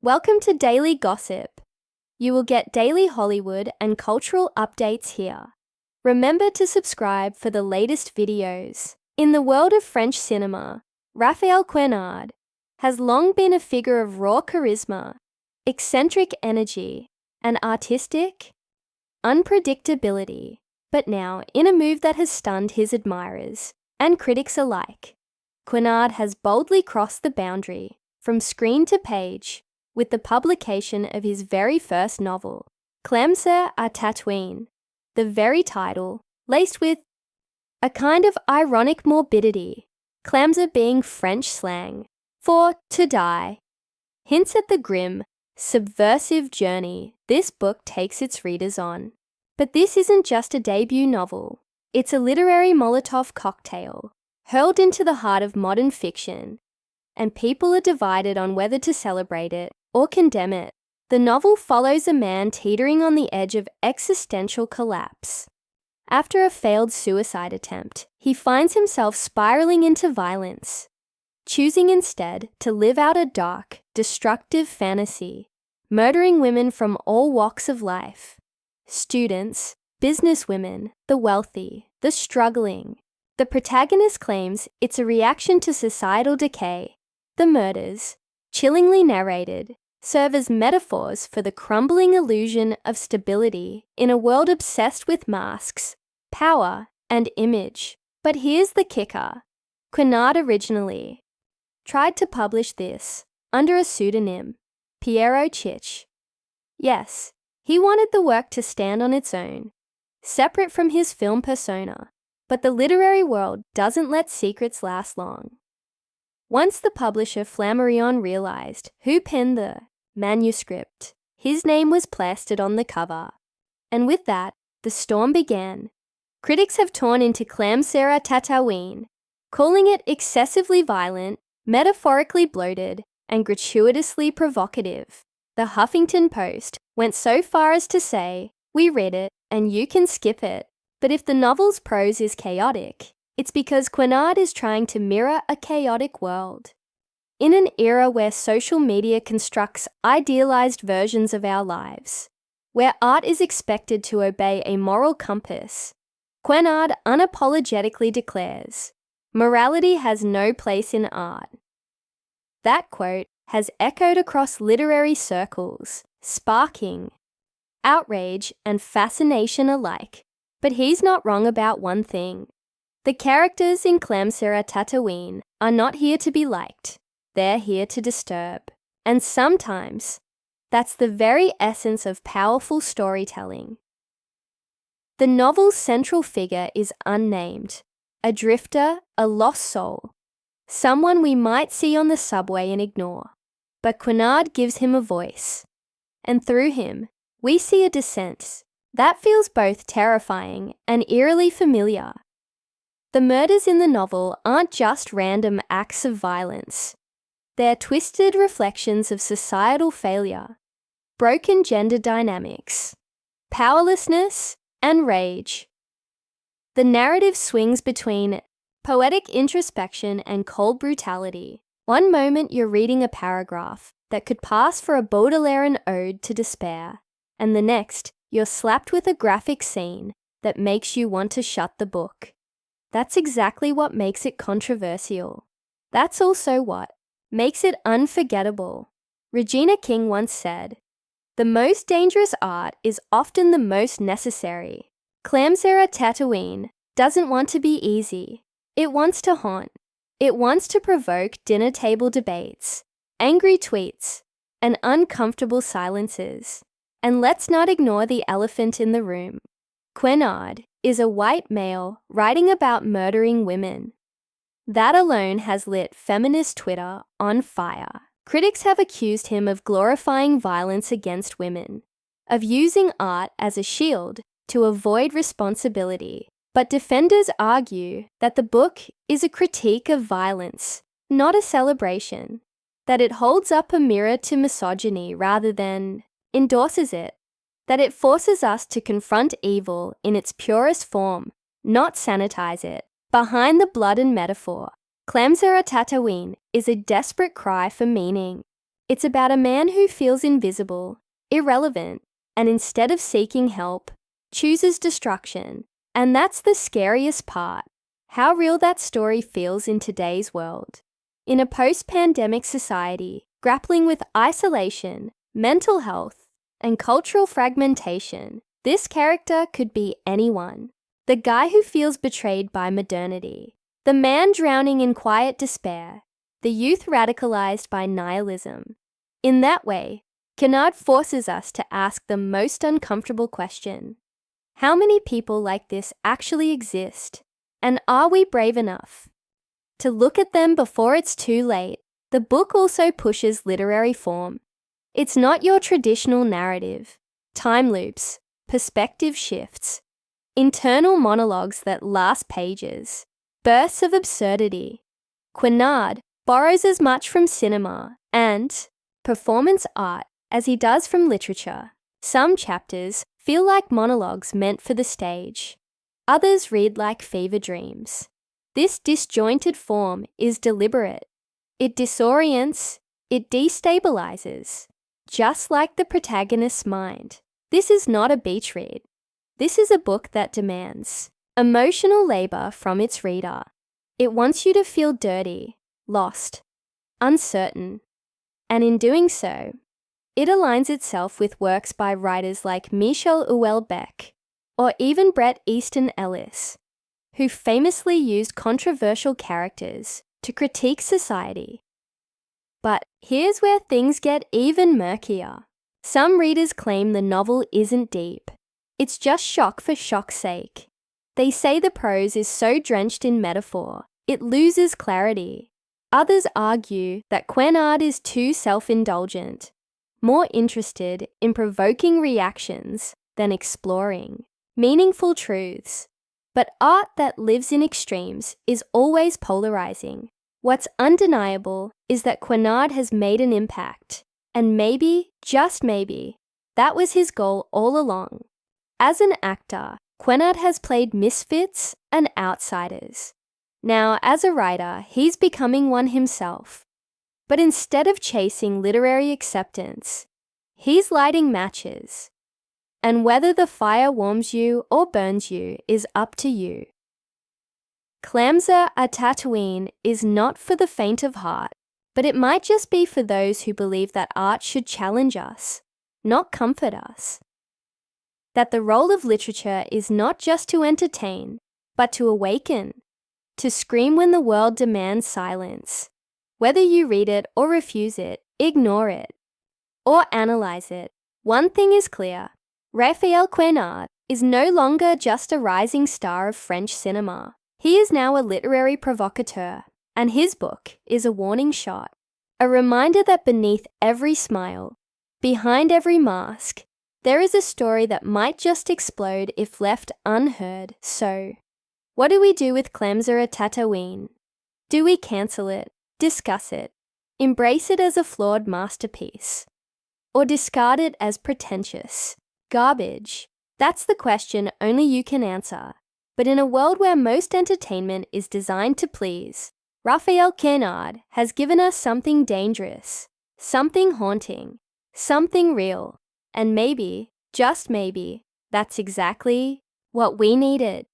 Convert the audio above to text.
Welcome to Daily Gossip. You will get daily Hollywood and cultural updates here. Remember to subscribe for the latest videos. In the world of French cinema, Raphaël Quenard has long been a figure of raw charisma, eccentric energy, and artistic unpredictability. But now, in a move that has stunned his admirers and critics alike, Quenard has boldly crossed the boundary from screen to page with the publication of his very first novel, Clamser à Tataouine, the very title laced with a kind of ironic morbidity, Clamser being French slang for to die, hints at the grim, subversive journey this book takes its readers on. But this isn't just a debut novel. It's a literary Molotov cocktail, hurled into the heart of modern fiction, and people are divided on whether to celebrate it or condemn it. The novel follows a man teetering on the edge of existential collapse. After a failed suicide attempt, he finds himself spiraling into violence, choosing instead to live out a dark, destructive fantasy, murdering women from all walks of life. Students, businesswomen, the wealthy, the struggling. The protagonist claims it's a reaction to societal decay. The murders, chillingly narrated, serve as metaphors for the crumbling illusion of stability in a world obsessed with masks, power, and image. But here's the kicker. Quenard originally tried to publish this under a pseudonym, Piero Chich. Yes, he wanted the work to stand on its own, separate from his film persona, but the literary world doesn't let secrets last long. Once the publisher Flammarion realized who penned the manuscript, his name was plastered on the cover. And with that, the storm began. Critics have torn into Clamser à Tataouine, calling it excessively violent, metaphorically bloated, and gratuitously provocative. The Huffington Post went so far as to say, "We read it, and you can skip it." But if the novel's prose is chaotic, it's because Quenard is trying to mirror a chaotic world. In an era where social media constructs idealized versions of our lives, where art is expected to obey a moral compass, Quenard unapologetically declares, "Morality has no place in art." That quote has echoed across literary circles, sparking outrage and fascination alike. But he's not wrong about one thing. The characters in Clamser à Tataouine are not here to be liked. They're here to disturb. And sometimes, that's the very essence of powerful storytelling. The novel's central figure is unnamed, a drifter, a lost soul, someone we might see on the subway and ignore. But Quenard gives him a voice, and through him, we see a descent that feels both terrifying and eerily familiar. The murders in the novel aren't just random acts of violence. They're twisted reflections of societal failure, broken gender dynamics, powerlessness, and rage. The narrative swings between poetic introspection and cold brutality. One moment you're reading a paragraph that could pass for a Baudelairean ode to despair, and the next, you're slapped with a graphic scene that makes you want to shut the book. That's exactly what makes it controversial. That's also what makes it unforgettable. Regina King once said, "The most dangerous art is often the most necessary." Clamser à Tataouine doesn't want to be easy. It wants to haunt. It wants to provoke dinner table debates, angry tweets, and uncomfortable silences. And let's not ignore the elephant in the room. Quenard is a white male writing about murdering women. That alone has lit feminist Twitter on fire. Critics have accused him of glorifying violence against women, of using art as a shield to avoid responsibility. But defenders argue that the book is a critique of violence, not a celebration, that it holds up a mirror to misogyny rather than endorses it, that it forces us to confront evil in its purest form, not sanitize it. Behind the blood and metaphor, Clamser à Tataouine is a desperate cry for meaning. It's about a man who feels invisible, irrelevant, and instead of seeking help, chooses destruction. And that's the scariest part, how real that story feels in today's world. In a post-pandemic society, grappling with isolation, mental health, and cultural fragmentation, this character could be anyone. The guy who feels betrayed by modernity, the man drowning in quiet despair, the youth radicalized by nihilism. In that way, Quenard forces us to ask the most uncomfortable question. How many people like this actually exist? And are we brave enough to look at them before it's too late? The book also pushes literary form. It's not your traditional narrative. Time loops, perspective shifts, internal monologues that last pages, bursts of absurdity. Quenard borrows as much from cinema and performance art as he does from literature. Some chapters feel like monologues meant for the stage. Others read like fever dreams. This disjointed form is deliberate. It disorients, it destabilizes. Just like the protagonist's mind. This is not a beach read. This is a book that demands emotional labor from its reader. It wants you to feel dirty, lost, uncertain. And in doing so, it aligns itself with works by writers like Michel Houellebecq or even Bret Easton Ellis, who famously used controversial characters to critique society. But here's where things get even murkier. Some readers claim the novel isn't deep. It's just shock for shock's sake. They say the prose is so drenched in metaphor, it loses clarity. Others argue that Quenard is too self-indulgent, more interested in provoking reactions than exploring meaningful truths. But art that lives in extremes is always polarizing. What's undeniable is that Quenard has made an impact, and maybe, just maybe, that was his goal all along. As an actor, Quenard has played misfits and outsiders. Now, as a writer, he's becoming one himself. But instead of chasing literary acceptance, he's lighting matches. And whether the fire warms you or burns you is up to you. Clamser à Tataouine is not for the faint of heart, but it might just be for those who believe that art should challenge us, not comfort us. That the role of literature is not just to entertain, but to awaken, to scream when the world demands silence. Whether you read it or refuse it, ignore it, or analyze it, one thing is clear. Raphaël Quenard is no longer just a rising star of French cinema. He is now a literary provocateur, and his book is a warning shot, a reminder that beneath every smile, behind every mask, there is a story that might just explode if left unheard. So, what do we do with Clamser à Tataouine? Do we cancel it, discuss it, embrace it as a flawed masterpiece, or discard it as pretentious garbage? That's the question only you can answer. But in a world where most entertainment is designed to please, Raphaël Quenard has given us something dangerous, something haunting, something real. And maybe, just maybe, that's exactly what we needed.